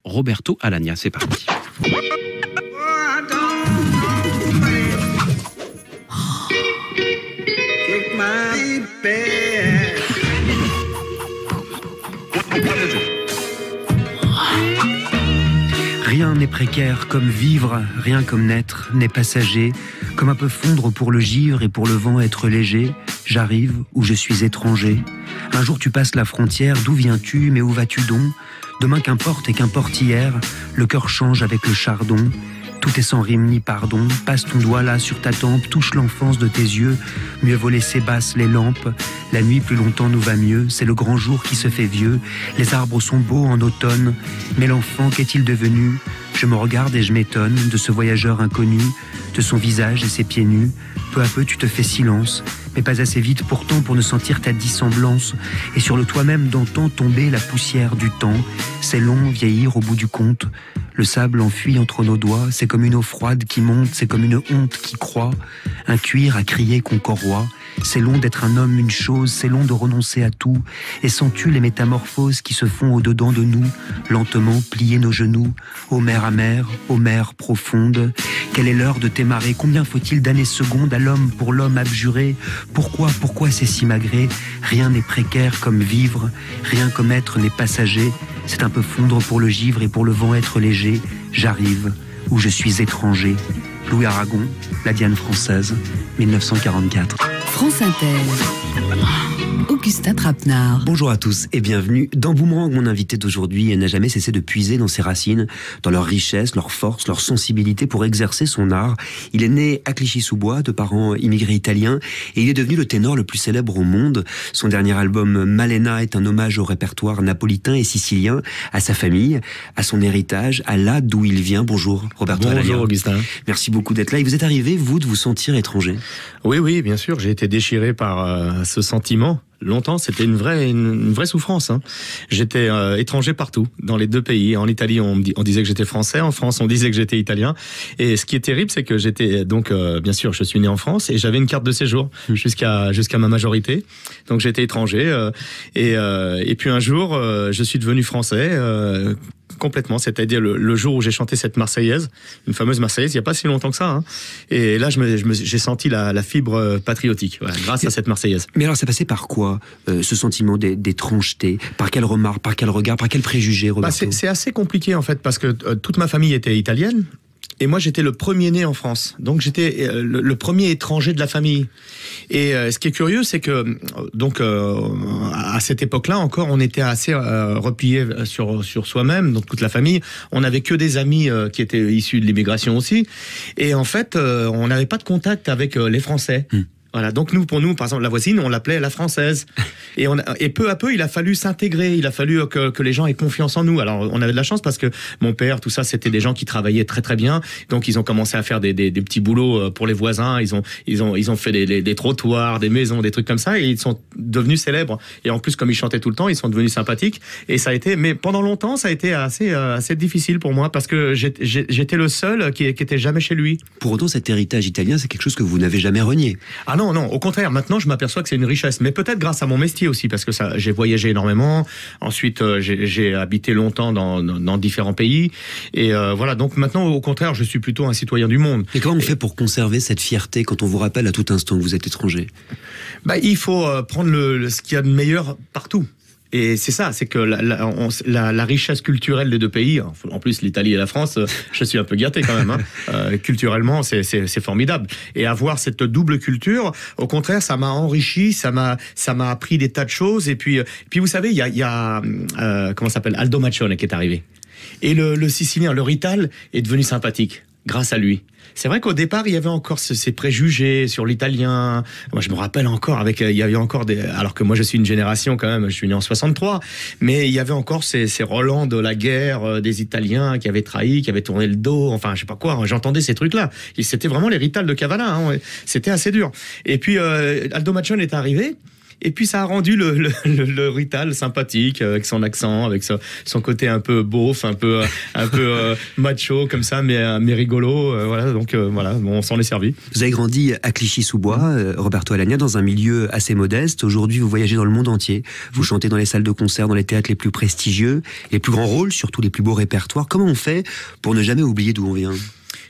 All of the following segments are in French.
Roberto Alagna. C'est parti. Rien n'est précaire comme vivre, rien comme naître n'est passager, comme un peu fondre pour le givre et pour le vent être léger. J'arrive où je suis étranger. Un jour tu passes la frontière, d'où viens-tu, mais où vas-tu donc? Demain qu'importe et qu'importe hier, le cœur change avec le chardon. Tout est sans rime ni pardon. Passe ton doigt là sur ta tempe, touche l'enfance de tes yeux. Mieux vaut laisser basses les lampes. La nuit plus longtemps nous va mieux. C'est le grand jour qui se fait vieux. Les arbres sont beaux en automne. Mais l'enfant, qu'est-il devenu? Je me regarde et je m'étonne de ce voyageur inconnu, de son visage et ses pieds nus. Peu à peu tu te fais silence, mais pas assez vite pourtant pour ne sentir ta dissemblance. Et sur le toi-même d'antan tomber la poussière du temps. C'est long vieillir au bout du compte. Le sable enfuit entre nos doigts, c'est comme une eau froide qui monte, c'est comme une honte qui croît. Un cuir à crier qu'on corroie. C'est long d'être un homme, une chose, c'est long de renoncer à tout. Et sens-tu les métamorphoses qui se font au-dedans de nous, lentement plier nos genoux, ô mer amère, ô mer profonde. Quelle est l'heure de tes marées? Combien faut-il d'années secondes à l'homme pour l'homme abjuré? Pourquoi c'est si magré? Rien n'est précaire comme vivre, rien comme être n'est passager. C'est un peu fondre pour le givre et pour le vent être léger. J'arrive où je suis étranger. Louis Aragon, la Diane française, 1944. France Inter. Augustin Trapenard. Bonjour à tous et bienvenue dans Boomerang. Mon invité d'aujourd'hui n'a jamais cessé de puiser dans ses racines, dans leur richesse, leur force, leur sensibilité pour exercer son art. Il est né à Clichy-sous-Bois, de parents immigrés italiens, et il est devenu le ténor le plus célèbre au monde. Son dernier album, Malena, est un hommage au répertoire napolitain et sicilien, à sa famille, à son héritage, à là d'où il vient. Bonjour Roberto Alagna. Bonjour Augustin. Merci beaucoup d'être là. Et vous êtes arrivé, vous, de vous sentir étranger? Oui, bien sûr. J'ai été déchiré par ce sentiment. Longtemps, c'était une vraie souffrance. J'étais étranger partout, dans les deux pays. En Italie, on disait que j'étais français. En France, on disait que j'étais italien. Et ce qui est terrible, c'est que j'étais donc, bien sûr, je suis né en France et j'avais une carte de séjour jusqu'à ma majorité. Donc j'étais étranger. Et puis un jour, je suis devenu français. Complètement, c'est-à-dire le jour où j'ai chanté cette Marseillaise, une fameuse Marseillaise, il n'y a pas si longtemps que ça. Et là, j'ai senti la fibre patriotique, voilà, grâce à cette Marseillaise. Mais alors, c'est passé par quoi, ce sentiment d'étrangeté? Par quelle remarque, par quel regard, par quel préjugé, Roberto? C'est assez compliqué, en fait, parce que toute ma famille était italienne. Et moi, j'étais le premier né en France. Donc, j'étais le premier étranger de la famille. Et ce qui est curieux, c'est que, donc, à cette époque-là encore, on était assez replié sur soi-même, donc toute la famille. On n'avait que des amis qui étaient issus de l'immigration aussi. Et en fait, on n'avait pas de contact avec les Français. Voilà, donc pour nous, par exemple, la voisine, on l'appelait la française. Et peu à peu, il a fallu s'intégrer, il a fallu que les gens aient confiance en nous. Alors, on avait de la chance parce que mon père, tout ça, c'était des gens qui travaillaient très très bien. Donc, ils ont commencé à faire des petits boulots pour les voisins. Ils ont fait des trottoirs, des maisons, des trucs comme ça, et ils sont devenus célèbres. Et en plus, comme ils chantaient tout le temps, ils sont devenus sympathiques. Et ça a été, mais pendant longtemps, ça a été assez difficile pour moi parce que j'étais le seul qui était jamais chez lui. Pour autant, cet héritage italien, c'est quelque chose que vous n'avez jamais renié. Ah non, au contraire, maintenant je m'aperçois que c'est une richesse, mais peut-être grâce à mon métier aussi, parce que j'ai voyagé énormément, ensuite j'ai habité longtemps dans différents pays, et voilà, donc maintenant au contraire je suis plutôt un citoyen du monde. Et comment on fait pour conserver cette fierté quand on vous rappelle à tout instant que vous êtes étranger? Il faut prendre ce qu'il y a de meilleur partout. Et c'est ça, c'est que la richesse culturelle des deux pays, en plus l'Italie et la France, je suis un peu gâté quand même, culturellement c'est formidable. Et avoir cette double culture, au contraire, ça m'a enrichi, ça m'a appris des tas de choses. Et puis vous savez, il y a comment ça s'appelle, Aldo Maccione qui est arrivé. Et le Sicilien, le Rital, est devenu sympathique grâce à lui. C'est vrai qu'au départ, il y avait encore ces préjugés sur l'italien. Moi, je me rappelle encore, il y avait encore alors que moi, je suis une génération quand même, je suis né en 63, mais il y avait encore ces Roland de la guerre des Italiens qui avaient trahi, qui avaient tourné le dos, enfin, je sais pas quoi, j'entendais ces trucs-là. Et c'était vraiment les Rital de Cavalla, c'était assez dur. Et puis, Aldo Maccione est arrivé. Et puis ça a rendu le Rital sympathique, avec son accent, avec son côté un peu beauf, un peu macho comme ça, mais rigolo. Voilà, donc voilà, bon, on s'en est servi. Vous avez grandi à Clichy-sous-Bois, Roberto Alagna, dans un milieu assez modeste. Aujourd'hui, vous voyagez dans le monde entier. Vous chantez dans les salles de concert, dans les théâtres les plus prestigieux, les plus grands rôles, surtout les plus beaux répertoires. Comment on fait pour ne jamais oublier d'où on vient ?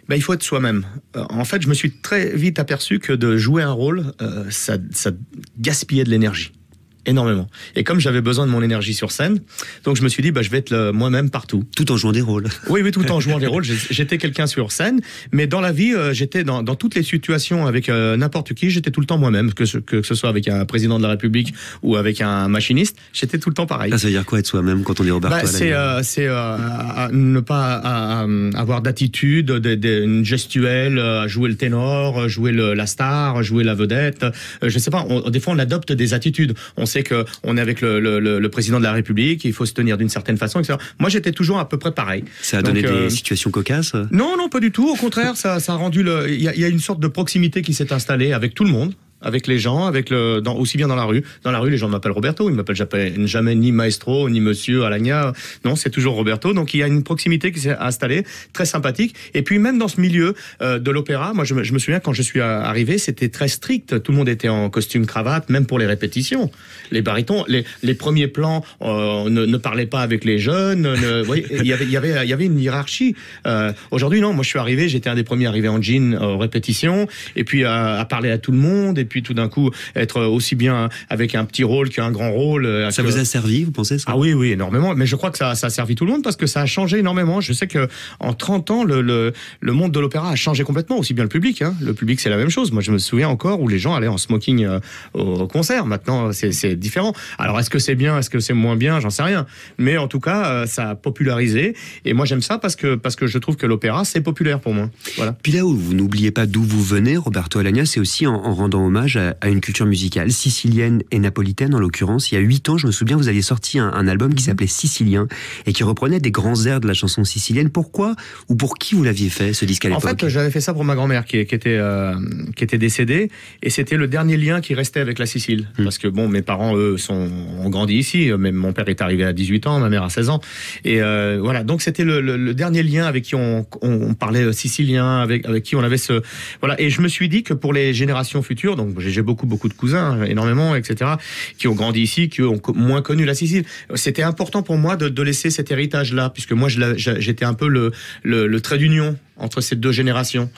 Ben, il faut être soi-même. En fait, je me suis très vite aperçu que de jouer un rôle, ça gaspillait de l'énergie. Énormément. Et comme j'avais besoin de mon énergie sur scène, donc je me suis dit, je vais être moi-même partout. Tout en jouant des rôles. Oui, tout en jouant des rôles. J'étais quelqu'un sur scène, mais dans la vie, j'étais dans toutes les situations avec n'importe qui, j'étais tout le temps moi-même, que ce soit avec un président de la République ou avec un machiniste, j'étais tout le temps pareil. Ça veut dire quoi être soi-même quand on est Roberto Alagna ? C'est ne pas avoir d'attitude, une gestuelle, jouer le ténor, jouer la star, jouer la vedette. Je sais pas, des fois on adopte des attitudes. On sait qu'on est avec le président de la République, il faut se tenir d'une certaine façon, etc. Moi, j'étais toujours à peu près pareil. Ça a donné des situations cocasses ? Non, pas du tout. Au contraire, ça a rendu il y a une sorte de proximité qui s'est installée avec tout le monde. Avec les gens, aussi bien dans la rue. Dans la rue, les gens m'appellent Roberto, ils m'appellent jamais ni maestro, ni monsieur Alagna. Non, c'est toujours Roberto. Donc il y a une proximité qui s'est installée, très sympathique. Et puis même dans ce milieu de l'opéra, moi je me souviens quand je suis arrivé, c'était très strict. Tout le monde était en costume cravate, même pour les répétitions. Les barytons, les premiers plans ne parlaient pas avec les jeunes. Il y avait une hiérarchie. Aujourd'hui, non. Moi je suis arrivé, j'étais un des premiers arrivés en jean aux répétitions, et puis à parler à tout le monde. Et puis tout d'un coup, être aussi bien avec un petit rôle qu'un grand rôle. Ça vous a servi, vous pensez ça ? Ah oui, énormément. Mais je crois que ça a servi tout le monde parce que ça a changé énormément. Je sais que en 30 ans, le monde de l'opéra a changé complètement, aussi bien le public. Hein. Le public, c'est la même chose. Moi, je me souviens encore où les gens allaient en smoking au concert. Maintenant, c'est différent. Alors, est-ce que c'est bien, est-ce que c'est moins bien ? J'en sais rien. Mais en tout cas, ça a popularisé. Et moi, j'aime ça parce que je trouve que l'opéra, c'est populaire pour moi. Voilà. Puis là où vous n'oubliez pas d'où vous venez, Roberto Alagna, c'est aussi en rendant hommage à une culture musicale, sicilienne et napolitaine en l'occurrence. Il y a 8 ans, je me souviens, vous aviez sorti un album qui s'appelait Sicilien et qui reprenait des grands airs de la chanson sicilienne. Pourquoi ou pour qui vous l'aviez fait, ce disque à l'époque ? En fait, j'avais fait ça pour ma grand-mère qui était décédée, et c'était le dernier lien qui restait avec la Sicile. Parce que mes parents, eux, ont grandi ici. Même mon père est arrivé à 18 ans, ma mère à 16 ans. Et voilà, donc c'était le dernier lien avec qui on parlait sicilien, avec qui on avait ce... Voilà, et je me suis dit que pour les générations futures, donc j'ai beaucoup de cousins, énormément, etc., qui ont grandi ici, qui ont moins connu la Sicile. C'était important pour moi de laisser cet héritage-là, puisque moi, j'étais un peu le trait d'union entre ces deux générations.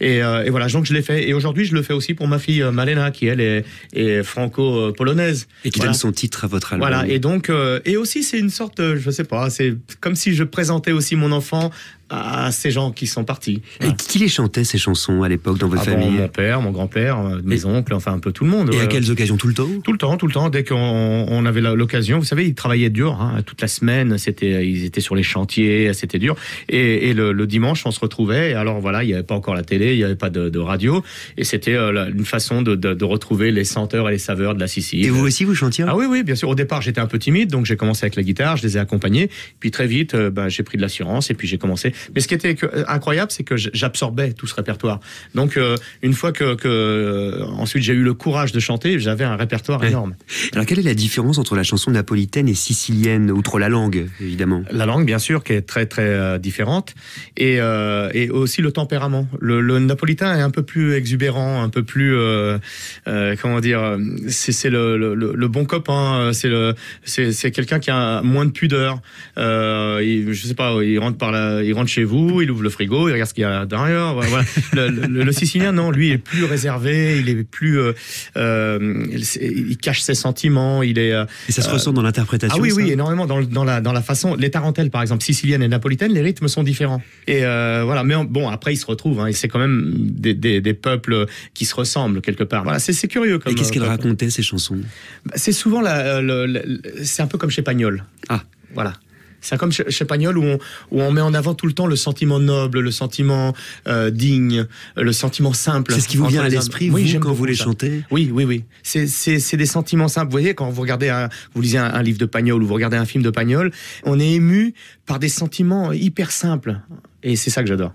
Et voilà, donc je l'ai fait. Et aujourd'hui, je le fais aussi pour ma fille Malena, qui elle est franco-polonaise. Et qui donne son titre à votre album. Voilà, et donc, et aussi c'est une sorte, je sais pas, c'est comme si je présentais aussi mon enfant à ces gens qui sont partis. Et qui les chantait, ces chansons, à l'époque, dans votre famille ? Mon père, mon grand-père, mes oncles, enfin un peu tout le monde. Et à quelles occasions ? Tout le temps ? Tout le temps. Dès qu'on avait l'occasion. Vous savez, ils travaillaient dur, toute la semaine. Ils étaient sur les chantiers, c'était dur. Et le dimanche, on se retrouvait. Et alors voilà, il n'y avait pas encore la télé, il n'y avait pas de radio. Et c'était une façon de retrouver les senteurs et les saveurs de la Sicile. Et vous aussi, vous chantiez ? Ah oui, bien sûr. Au départ, j'étais un peu timide, donc j'ai commencé avec la guitare, je les ai accompagnés. Puis très vite, j'ai pris de l'assurance et puis j'ai commencé. Mais ce qui était incroyable, c'est que j'absorbais tout ce répertoire. Donc, une fois que ensuite j'ai eu le courage de chanter, j'avais un répertoire énorme. Alors, quelle est la différence entre la chanson napolitaine et sicilienne, outre la langue, évidemment ? La langue, bien sûr, qui est très, très différente. Et aussi le tempérament. Le napolitain est un peu plus exubérant, un peu plus... comment dire... C'est le bon copain. C'est quelqu'un qui a moins de pudeur. Je sais pas, il rentre chez vous, il ouvre le frigo, il regarde ce qu'il y a derrière. Voilà. Le Sicilien, non, lui, est plus réservé, il est plus, il cache ses sentiments, il est. Et ça se ressent dans l'interprétation. Ah oui, énormément dans la façon. Les tarentelles, par exemple, siciliennes et napolitaines, les rythmes sont différents. Et voilà, mais bon, après ils se retrouvent. C'est quand même des peuples qui se ressemblent quelque part. Voilà, c'est curieux. Et qu'est-ce qu'elles racontaient, ces chansons ? C'est souvent c'est un peu comme chez Pagnol. Ah, voilà. C'est comme chez Pagnol où on met en avant tout le temps le sentiment noble, le sentiment digne, le sentiment simple. C'est ce qui vous vient à l'esprit, quand vous les chantez ? Oui. C'est des sentiments simples. Vous voyez, quand vous regardez vous lisez un livre de Pagnol ou vous regardez un film de Pagnol, on est ému par des sentiments hyper simples. Et c'est ça que j'adore.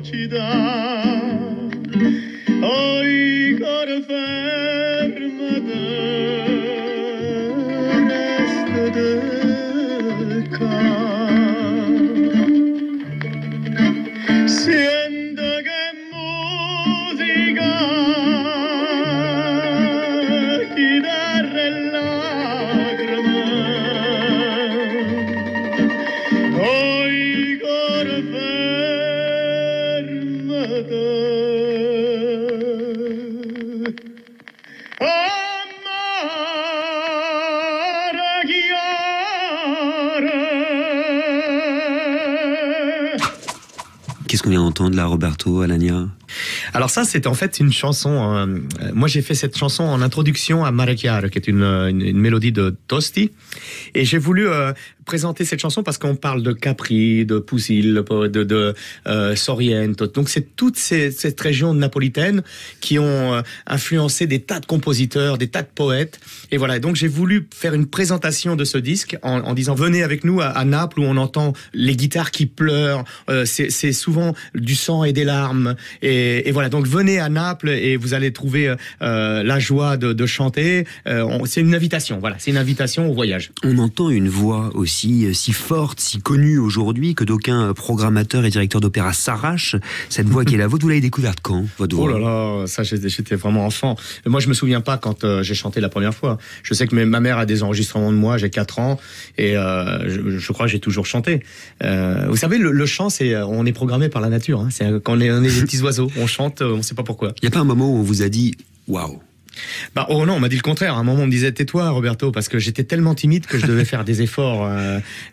ci dà, oi cor fermate, resta de ca. Siento che musica, chitarra e lacrime, oi cor fermate, amara chiara. Qu'est-ce qu'on vient d'entendre là, Roberto, Alagna? Alors ça, c'est en fait une chanson. Moi, j'ai fait cette chanson en introduction à Mare Chiaro, qui est une mélodie de Tosti. Et j'ai voulu présenter cette chanson parce qu'on parle de Capri, de Pusil, de Sorrento. Donc c'est toute cette région napolitaine qui ont influencé des tas de compositeurs, des tas de poètes. Et voilà. Donc j'ai voulu faire une présentation de ce disque en disant venez avec nous à Naples où on entend les guitares qui pleurent. C'est souvent du sang et des larmes. Et voilà. Donc venez à Naples et vous allez trouver la joie de chanter. C'est une invitation. Voilà. C'est une invitation au voyage. On entend une voix aussi si forte, si connue aujourd'hui que d'aucuns programmateurs et directeurs d'opéra s'arrachent. Cette voix qui est la vôtre, vous l'avez découverte quand, votre voix? Oh là là, ça j'étais vraiment enfant. Moi je me souviens pas quand j'ai chanté la première fois. Je sais que ma mère a des enregistrements de moi, j'ai 4 ans et je crois que j'ai toujours chanté. Vous savez, le chant, on est programmé par la nature. Hein. C'est quand on est des petits oiseaux, on chante, on sait pas pourquoi. Il n'y a pas un moment où on vous a dit waouh? Oh non, on m'a dit le contraire. À un moment, on me disait tais-toi, Roberto, parce que j'étais tellement timide que je devais faire des efforts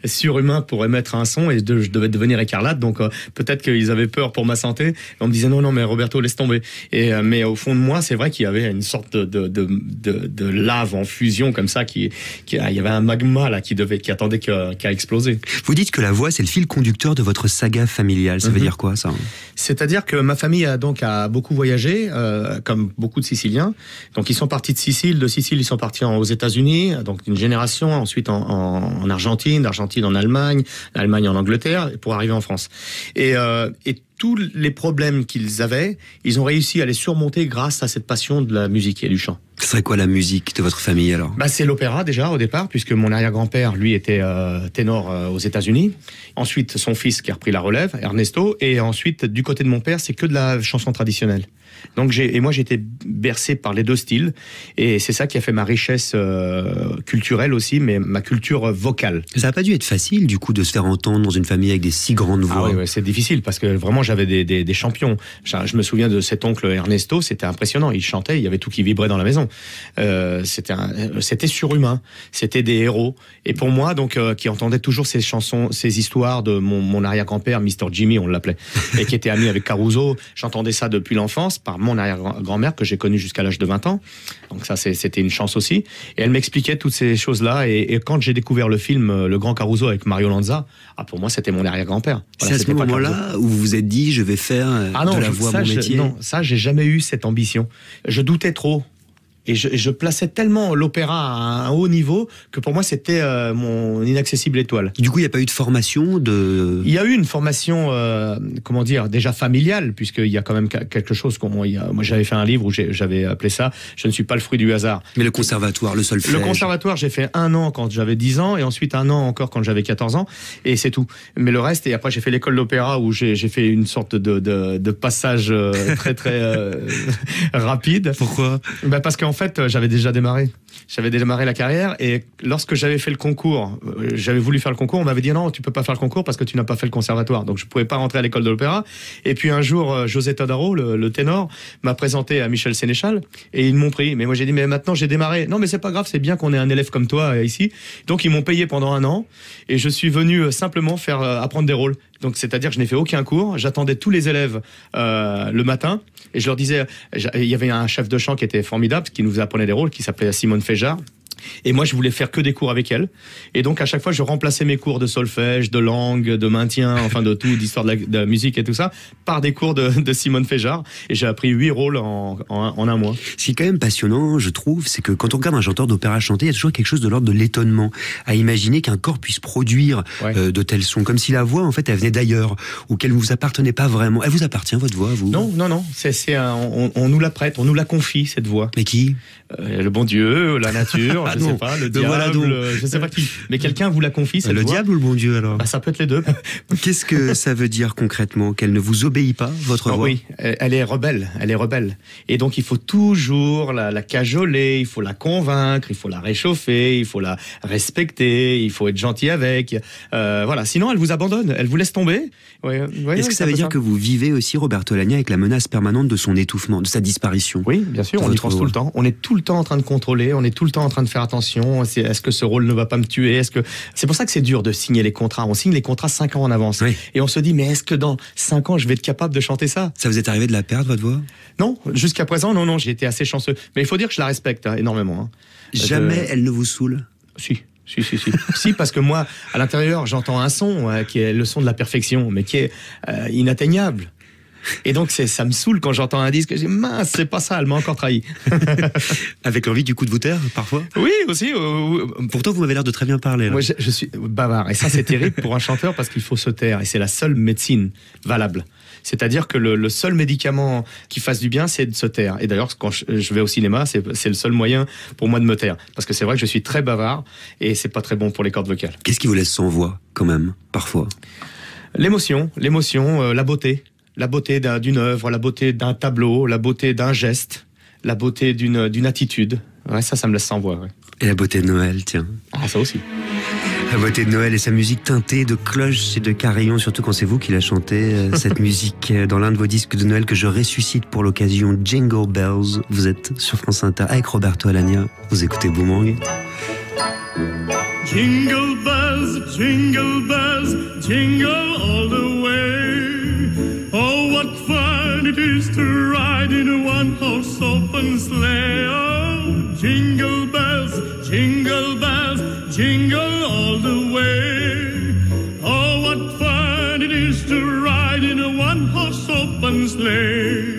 surhumains pour émettre un son et je devais devenir écarlate. Donc peut-être qu'ils avaient peur pour ma santé. On me disait non, mais Roberto, laisse tomber. Mais au fond de moi, c'est vrai qu'il y avait une sorte de lave en fusion comme ça. Il y avait un magma là qui attendait qu'à exploser. Vous dites que la voix, c'est le fil conducteur de votre saga familiale. Ça veut dire quoi, ça? C'est-à-dire que ma famille a beaucoup voyagé, comme beaucoup de Siciliens. Donc ils sont partis de Sicile ils sont partis aux États-Unis, donc une génération, ensuite en Argentine, d'Argentine en Allemagne, l'Allemagne en Angleterre, pour arriver en France. Et tous les problèmes qu'ils avaient, ils ont réussi à les surmonter grâce à cette passion de la musique et du chant. Ce serait quoi la musique de votre famille alors? C'est l'opéra déjà au départ, puisque mon arrière-grand-père, lui, était ténor aux États-Unis. Ensuite, son fils qui a repris la relève, Ernesto. Et ensuite, du côté de mon père, c'est que de la chanson traditionnelle. Donc moi j'ai été bercé par les deux styles et c'est ça qui a fait ma richesse culturelle aussi, mais ma culture vocale. Ça n'a pas dû être facile du coup de se faire entendre dans une famille avec des si grandes voix. Ah oui, c'est difficile parce que vraiment j'avais des champions. Je me souviens de cet oncle Ernesto, c'était impressionnant, il chantait, il y avait tout qui vibrait dans la maison. C'était surhumain, c'était des héros. Et pour moi donc qui entendait toujours ces chansons, ces histoires de mon arrière-grand-père, Mr. Jimmy on l'appelait, et qui était ami avec Caruso, j'entendais ça depuis l'enfance par mon arrière-grand-mère que j'ai connue jusqu'à l'âge de 20 ans. Donc ça, c'était une chance aussi. Et elle m'expliquait toutes ces choses-là. Et quand j'ai découvert le film Le Grand Caruso avec Mario Lanza, pour moi, c'était mon arrière-grand-père. Voilà, c'est à ce moment-là où vous vous êtes dit, je vais faire de la voix mon métier? Non, ça, j'ai jamais eu cette ambition. Je doutais trop. Et je plaçais tellement l'opéra à un haut niveau que pour moi, c'était mon inaccessible étoile. Du coup, il n'y a pas eu de formation Il y a eu une formation, déjà familiale, puisqu'il y a quand même quelque chose. Moi, j'avais fait un livre où j'avais appelé ça « Je ne suis pas le fruit du hasard ». Mais le conservatoire, le solfège? Le conservatoire, j'ai fait 1 an quand j'avais 10 ans, et ensuite 1 an encore quand j'avais 14 ans, et c'est tout. Mais le reste, et après j'ai fait l'école d'opéra où j'ai fait une sorte de passage très très rapide. Pourquoi? Parce qu'en fait, j'avais déjà démarré la carrière et lorsque j'avais fait le concours, j'avais voulu faire le concours, on m'avait dit non, tu peux pas faire le concours parce que tu n'as pas fait le conservatoire. Donc je pouvais pas rentrer à l'école de l'opéra. Et puis un jour, José Todaro, le ténor, m'a présenté à Michel Sénéchal et ils m'ont pris. Mais moi j'ai dit mais maintenant j'ai démarré. Non mais c'est pas grave, c'est bien qu'on ait un élève comme toi ici. Donc ils m'ont payé pendant 1 an et je suis venu simplement faire apprendre des rôles. Donc c'est-à-dire que je n'ai fait aucun cours, j'attendais tous les élèves le matin et je leur disais, il y avait un chef de chant qui était formidable, qui nous apprenait des rôles, qui s'appelait Simone Féjard. Et moi, je voulais faire que des cours avec elle. Et donc, à chaque fois, je remplaçais mes cours de solfège, de langue, de maintien, enfin de tout, d'histoire de la musique et tout ça, par des cours de Simone Féjard. Et j'ai appris 8 rôles en un mois. Ce qui est quand même passionnant, je trouve, c'est que quand on regarde un chanteur d'opéra chanter, il y a toujours quelque chose de l'ordre de l'étonnement, à imaginer qu'un corps puisse produire de tels sons, comme si la voix, en fait, elle venait d'ailleurs, ou qu'elle ne vous appartenait pas vraiment. Elle vous appartient, votre voix, vous? Non. On nous la prête, on nous la confie, cette voix. Mais qui? Le bon Dieu, la nature, je sais pas, le diable, je sais pas qui. Mais quelqu'un vous la confie, cette voix. Le diable ou le bon Dieu, alors? Ça peut être les deux. Qu'est-ce que ça veut dire concrètement? Qu'elle ne vous obéit pas, votre voix? Oui, elle est rebelle. Et donc, il faut toujours la cajoler, il faut la convaincre, il faut la réchauffer, il faut la respecter, il faut être gentil avec. Voilà. Sinon, elle vous abandonne, elle vous laisse tomber. Est-ce que ça veut dire que vous vivez aussi, Roberto Alagna, avec la menace permanente de son étouffement, de sa disparition? Oui, bien sûr, on y pense tout le temps. On est tout le temps en train de contrôler, on est tout le temps en train de faire attention. Est-ce que ce rôle ne va pas me tuer? C'est pour ça que c'est dur de signer les contrats. On signe les contrats 5 ans en avance. Oui. Et on se dit, mais est-ce que dans 5 ans, je vais être capable de chanter ça? Ça vous est arrivé de la perdre, votre voix? Non, jusqu'à présent, non, j'ai été assez chanceux. Mais il faut dire que je la respecte énormément. Jamais elle ne vous saoule? Si. Si, parce que moi, à l'intérieur, j'entends un son qui est le son de la perfection, mais qui est inatteignable. Et donc, ça me saoule quand j'entends un disque. Je dis, mince, c'est pas ça, elle m'a encore trahi. Avec l'envie du coup de vous taire, parfois? Oui, aussi. Pourtant, vous m'avez l'air de très bien parler. Là. Moi, je suis bavard. Et ça, c'est terrible pour un chanteur parce qu'il faut se taire. Et c'est la seule médecine valable. C'est-à-dire que le seul médicament qui fasse du bien, c'est de se taire. Et d'ailleurs, quand je vais au cinéma, c'est le seul moyen pour moi de me taire. Parce que c'est vrai que je suis très bavard et c'est pas très bon pour les cordes vocales. Qu'est-ce qui vous laisse sans voix, quand même, parfois? L'émotion, la beauté. La beauté d'une œuvre, la beauté d'un tableau, la beauté d'un geste, la beauté d'une attitude. Ouais, ça me laisse sans voix. Ouais. Et la beauté de Noël, tiens. Ah, ça aussi. La beauté de Noël et sa musique teintée de cloches et de carillons, surtout quand c'est vous qui la chantez, cette musique dans l'un de vos disques de Noël que je ressuscite pour l'occasion, Jingle Bells. Vous êtes sur France Inter avec Roberto Alagna. Vous écoutez Boomerang. Jingle bells, jingle all the way. Oh, what fun it is to ride in a one-horse open sleigh. Oh, jingle bells, jingle all the way. Oh, what fun it is to ride in a one-horse open sleigh.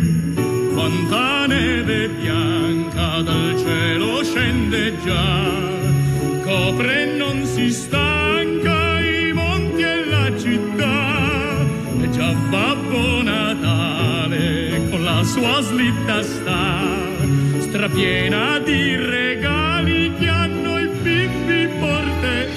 Quanta neve bianca dal cielo scende già, copre e non si stanca i monti e la città. E già Babbo Natale con la sua slitta sta, strapiena di regali che hanno i bimbi porte.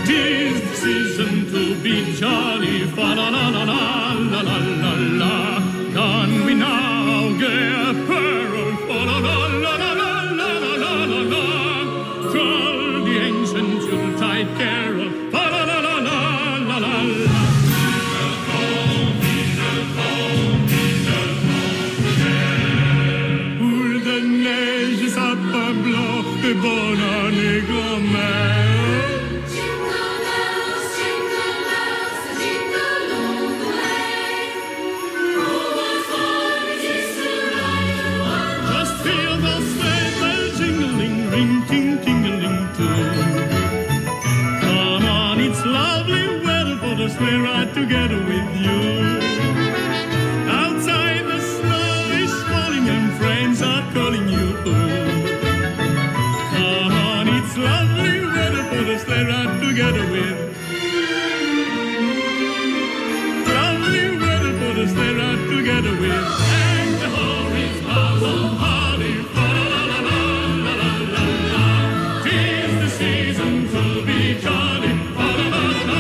Tis the season to be jolly, fa la la la la la la la la. Can we now get a pearl, fa la la la la la la la la la. Troll the ancient Yuletide carol, fa la la la la la la la. Où de neige sapin blanc et bonne année grand-mère. Sleigh ride together with you. Outside the snow is falling and friends are calling you. Come on, it's lovely weather for the sleigh ride together with. Lovely weather for the sleigh ride together with. And the horse boughs of holly, fa la la la la la la la. 'Tis the season to be jolly, fa la la la la.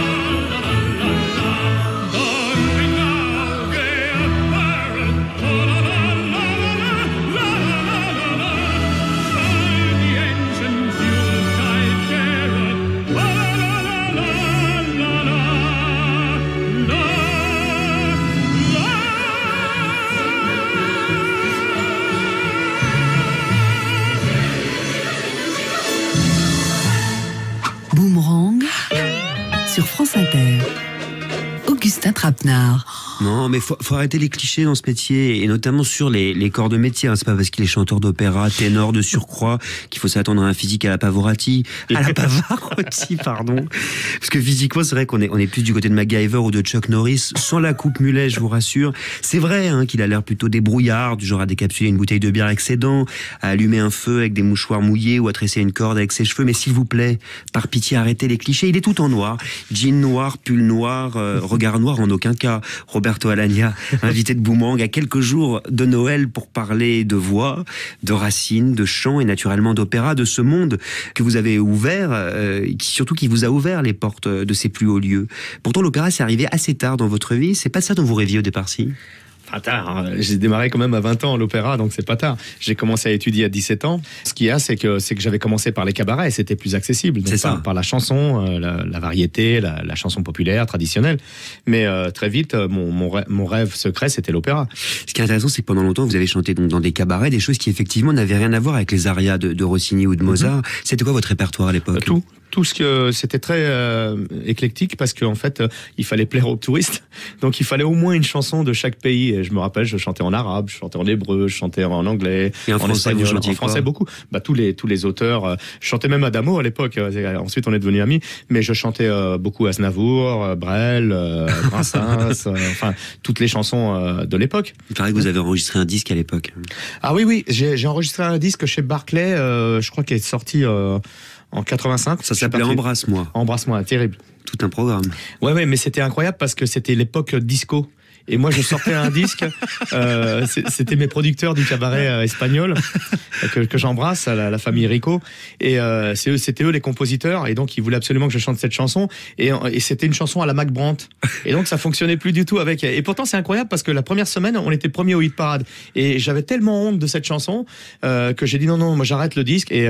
Boomerang sur France Inter. Augustin Trapenard. Non, mais faut arrêter les clichés dans ce métier, et notamment sur les corps de métier. Hein. C'est pas parce qu'il est chanteur d'opéra, ténor de surcroît, qu'il faut s'attendre à un physique à la Pavarotti. Pardon. Parce que physiquement, c'est vrai qu'on est plus du côté de MacGyver ou de Chuck Norris, sans la coupe mulet, je vous rassure. C'est vrai hein, qu'il a l'air plutôt débrouillard, du genre à décapsuler une bouteille de bière avec ses dents, à allumer un feu avec des mouchoirs mouillés ou à tresser une corde avec ses cheveux. Mais s'il vous plaît, par pitié, arrêtez les clichés. Il est tout en noir. Jean noir, pull noir, regard noir en aucun cas. Roberto Alagna, invité de Boomerang à quelques jours de Noël pour parler de voix, de racines, de chant et naturellement d'opéra, de ce monde que vous avez ouvert, surtout qui vous a ouvert les portes de ces plus hauts lieux. Pourtant, l'opéra, c'est arrivé assez tard dans votre vie. C'est pas ça dont vous rêviez au départ, si? Pas tard, hein. J'ai démarré quand même à 20 ans l'opéra, donc c'est pas tard. J'ai commencé à étudier à 17 ans. Ce qu'il y a, c'est que j'avais commencé par les cabarets, et c'était plus accessible. Donc par la chanson, la variété, la chanson populaire, traditionnelle. Mais très vite, mon rêve secret, c'était l'opéra. Ce qui est intéressant, c'est que pendant longtemps, vous avez chanté donc dans des cabarets, des choses qui effectivement n'avaient rien à voir avec les arias de Rossini ou de Mozart. C'était quoi votre répertoire à l'époque? Tout ce que c'était très éclectique, parce qu'en fait il fallait plaire aux touristes, donc il fallait au moins une chanson de chaque pays. Et je me rappelle, je chantais en arabe, je chantais en hébreu, je chantais en anglais, et en espagnol, en français beaucoup. Tous les auteurs. Je chantais même Adamo à l'époque. Ensuite on est devenus amis, mais je chantais beaucoup Aznavour, Brel, Brassens, enfin toutes les chansons de l'époque. Il paraît que vous avez enregistré un disque à l'époque. Ah oui, j'ai enregistré un disque chez Barclay, je crois qu'il est sorti en 85. Ça s'appelait Embrasse-moi. Embrasse-moi, terrible. Tout un programme. Ouais, mais c'était incroyable parce que c'était l'époque disco. Et moi, je sortais un disque. C'était mes producteurs du cabaret espagnol que j'embrasse, la famille Rico. Et c'était eux les compositeurs. Et donc, ils voulaient absolument que je chante cette chanson. Et c'était une chanson à la Mac Brandt. Et donc, ça fonctionnait plus du tout avec. Et pourtant, c'est incroyable parce que la première semaine, on était premier au hit parade. Et j'avais tellement honte de cette chanson que j'ai dit non, moi j'arrête le disque. Et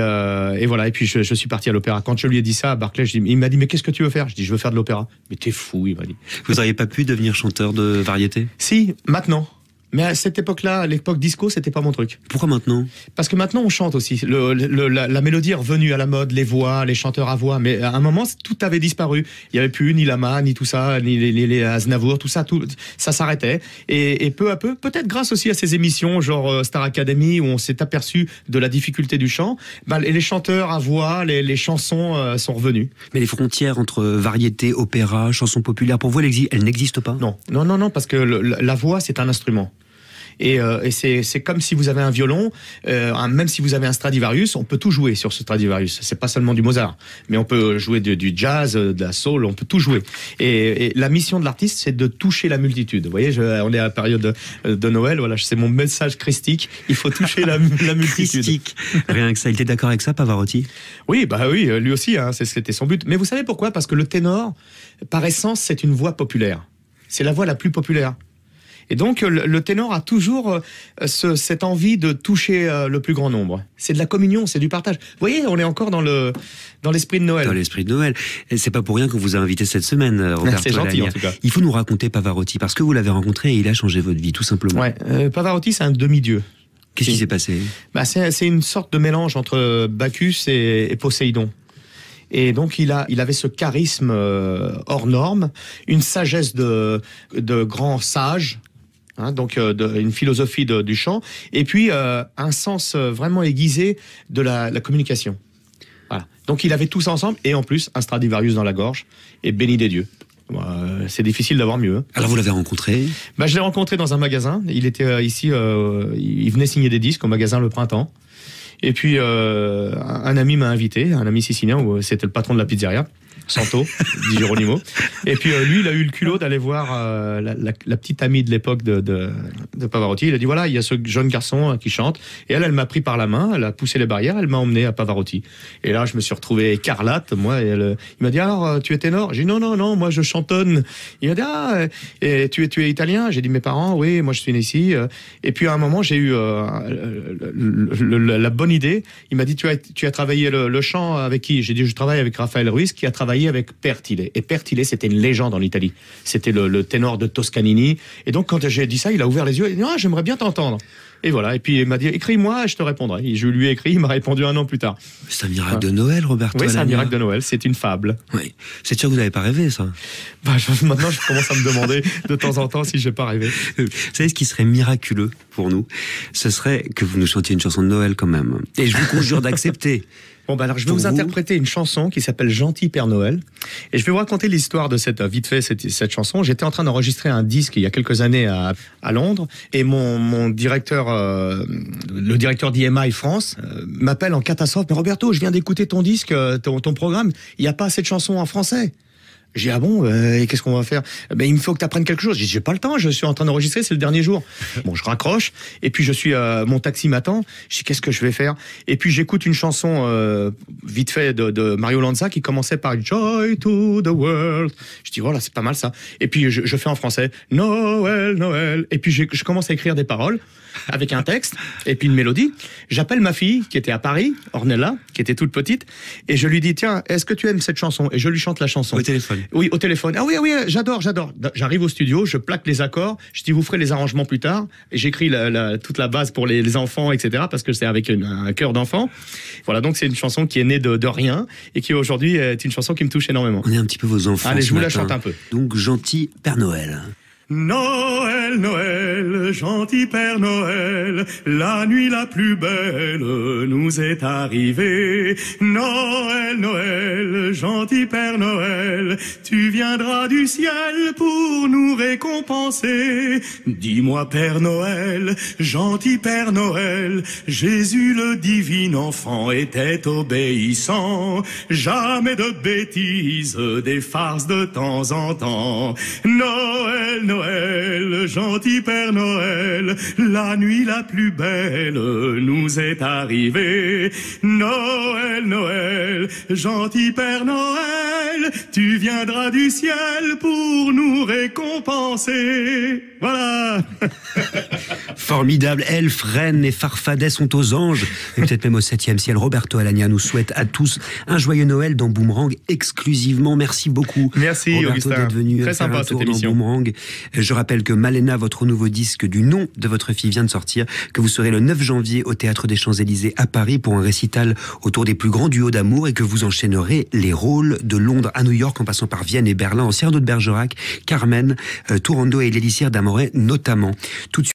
voilà. Et puis je suis parti à l'opéra. Quand je lui ai dit ça à Barclay, il m'a dit mais qu'est-ce que tu veux faire? Je dis je veux faire de l'opéra. Mais t'es fou, il m'a dit. Vous n'auriez pas pu devenir chanteur de variété? Si, maintenant. Mais à cette époque-là, à l'époque disco, c'était pas mon truc. Pourquoi maintenant? Parce que maintenant, on chante aussi. La mélodie est revenue à la mode, les voix, les chanteurs à voix. Mais à un moment, tout avait disparu. Il n'y avait plus ni Lama, ni tout ça, ni les Aznavour, tout ça s'arrêtait. Et peu à peu, peut-être grâce aussi à ces émissions, genre Star Academy, où on s'est aperçu de la difficulté du chant, les chanteurs à voix, les chansons sont revenus. Mais les frontières entre variété, opéra, chansons populaires, pour vous, elles n'existent pas? Non, parce que la voix, c'est un instrument. Et c'est comme si vous avez un violon, même si vous avez un Stradivarius, on peut tout jouer sur ce Stradivarius. C'est pas seulement du Mozart, mais on peut jouer du jazz, de la soul, on peut tout jouer. Et la mission de l'artiste, c'est de toucher la multitude. Vous voyez, on est à la période de Noël, voilà, c'est mon message christique. Il faut toucher la multitude. Christique. Rien que ça. Il était d'accord avec ça, Pavarotti? Oui, lui aussi, hein, c'était son but. Mais vous savez pourquoi? Parce que le ténor, par essence, c'est une voix populaire. C'est la voix la plus populaire. Et donc, le ténor a toujours cette envie de toucher le plus grand nombre. C'est de la communion, c'est du partage. Vous voyez, on est encore dans l'esprit de Noël. Dans l'esprit de Noël. Et c'est pas pour rien qu'on vous a invité cette semaine, Roberto. C'est gentil, en tout cas. Il faut nous raconter Pavarotti, parce que vous l'avez rencontré et il a changé votre vie, tout simplement. Ouais, Pavarotti, c'est un demi-dieu. Qu'est-ce qui s'est passé? C'est une sorte de mélange entre Bacchus et Poséidon. Et donc il avait ce charisme hors norme, une sagesse de grand sage. Donc une philosophie du chant, et puis un sens vraiment aiguisé de la communication. Voilà. Donc il avait tout ça ensemble, et en plus un Stradivarius dans la gorge, et béni des dieux. C'est difficile d'avoir mieux. Hein. Alors vous l'avez rencontré? Je l'ai rencontré dans un magasin. Il était ici, il venait signer des disques au magasin Le Printemps. Et puis un ami m'a invité, un ami sicilien, c'était le patron de la pizzeria. Santo, dit Geronimo. Et puis lui, il a eu le culot d'aller voir la petite amie de l'époque de Pavarotti. Il a dit voilà, il y a ce jeune garçon qui chante. Et elle m'a pris par la main, elle a poussé les barrières, elle m'a emmené à Pavarotti. Et là, je me suis retrouvé écarlate, moi. Il m'a dit alors, tu es ténor? J'ai dit non, moi je chantonne. Il m'a dit et tu es italien? J'ai dit mes parents, oui, moi je suis né ici. Et puis à un moment, j'ai eu la bonne idée. Il m'a dit tu as travaillé le chant avec qui? J'ai dit je travaille avec Raphaël Ruiz, qui a travaillé avec Pertile. Et Pertile, c'était une légende en Italie. C'était le ténor de Toscanini. Et donc, quand j'ai dit ça, il a ouvert les yeux et il a dit j'aimerais bien t'entendre. Et voilà. Et puis il m'a dit, écris-moi, je te répondrai. Et je lui ai écrit, il m'a répondu 1 an plus tard. C'est un miracle de Noël, Roberto Oui, c'est un Alagna. miracle de Noël. C'est une fable. Oui. C'est sûr que vous n'avez pas rêvé, ça. Maintenant, je commence à me demander de temps en temps si j'ai pas rêvé. Vous savez ce qui serait miraculeux pour nous? Ce serait que vous nous chantiez une chanson de Noël quand même. Et je vous conjure d'accepter. Bon, bah alors je vais Pour vous vous interpréter une chanson qui s'appelle Gentil Père Noël. Et je vais vous raconter l'histoire de cette chanson. J'étais en train d'enregistrer un disque il y a quelques années à Londres. Et mon directeur, le directeur d'EMI France, m'appelle en catastrophe. Mais Roberto, je viens d'écouter ton disque, ton programme. Il n'y a pas assez de chansons en français. J'ai dit, ah bon, et qu'est-ce qu'on va faire? Ben, il me faut que tu apprennes quelque chose. J'ai dit, j'ai pas le temps, je suis en train d'enregistrer, c'est le dernier jour. Bon, je raccroche, et puis je suis, mon taxi m'attend. Je dis, qu'est-ce que je vais faire? Et puis j'écoute une chanson, vite fait, de Mario Lanza, qui commençait par Joy to the World. Je dis, voilà, c'est pas mal ça. Et puis je fais en français, Noël, Noël. Et puis je commence à écrire des paroles, avec un texte, et puis une mélodie. J'appelle ma fille, qui était à Paris, Ornella, qui était toute petite, et je lui dis, tiens, est-ce que tu aimes cette chanson? Et je lui chante la chanson. Au téléphone. Oui, au téléphone. Ah oui, oui, j'adore. J'arrive au studio, je plaque les accords, je dis, vous ferez les arrangements plus tard, et j'écris toute la base pour les enfants, etc., parce que c'est avec un cœur d'enfant. Voilà, donc c'est une chanson qui est née de rien, et qui aujourd'hui est une chanson qui me touche énormément. On est un petit peu vos enfants. Allez, ce je vous la matin. chante un peu. Donc, Gentil Père Noël. Noël, Noël, gentil Père Noël, la nuit la plus belle nous est arrivée. Noël, Noël, gentil Père Noël, tu viendras du ciel pour nous récompenser. Dis-moi Père Noël, gentil Père Noël, Jésus le divin enfant était obéissant. Jamais de bêtises, des farces de temps en temps. Noël, Noël, gentil Père Noël, la nuit la plus belle nous est arrivée. Noël, Noël, gentil Père Noël, tu viendras du ciel pour nous récompenser. Voilà. Formidable. Elfes, reines et farfadets sont aux anges, et peut-être même au 7e ciel. Roberto Alagna nous souhaite à tous un joyeux Noël dans Boomerang exclusivement. Merci beaucoup. Merci, Roberto, Augustin. d'être venu Très faire sympa, un tour cette dans émission. Boomerang. Je rappelle que Malena, votre nouveau disque du nom de votre fille, vient de sortir, que vous serez le 9 janvier au Théâtre des Champs-Élysées à Paris pour un récital autour des plus grands duos d'amour, et que vous enchaînerez les rôles de Londres à New York en passant par Vienne et Berlin, en Cyrano de Bergerac, Carmen, Tourando et l'Élysire d'Amoret notamment. Tout de suite,